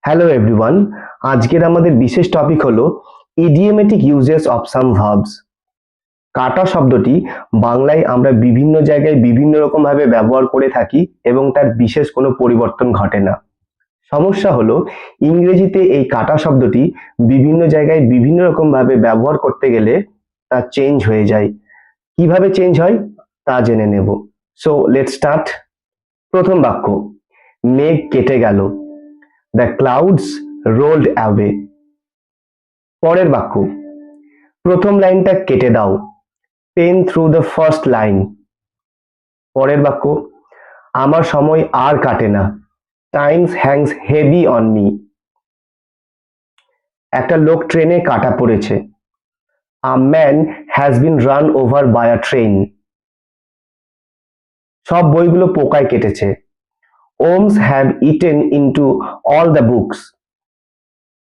Hello everyone, আজকের আমাদের বিশেষ টপিক হলো idiomatic uses of some verbs. কাটা শব্দটি বাংলায় আমরা বিভিন্ন জায়গায় বিভিন্ন রকম ভাবে ব্যবহার করে থাকি এবং তার বিশেষ কোনো পরিবর্তন ঘটে না। সমস্যা হলো ইংরেজিতে এই কাটা শব্দটি বিভিন্ন জায়গায় বিভিন্ন রকম ভাবে ব্যবহার করতে গেলে তা চেঞ্জ হয়ে যায়। কিভাবে চেঞ্জ হয় তা জেনে নেব। So let's start. প্রথম বাক্য, মেঘ কেটে গেল। The clouds rolled away. পরের বাক্য, প্রথম লাইনটা কেটে দাও। Pen through the first line. পরের বাক্য, আমার সময় আর কাটে না। Times hangs heavy on me. একটা লোক ট্রেনে কাটা পড়েছে। A man has been run over by a train. সব বইগুলো পোকায় কেটেছে। Worms have eaten into all the books.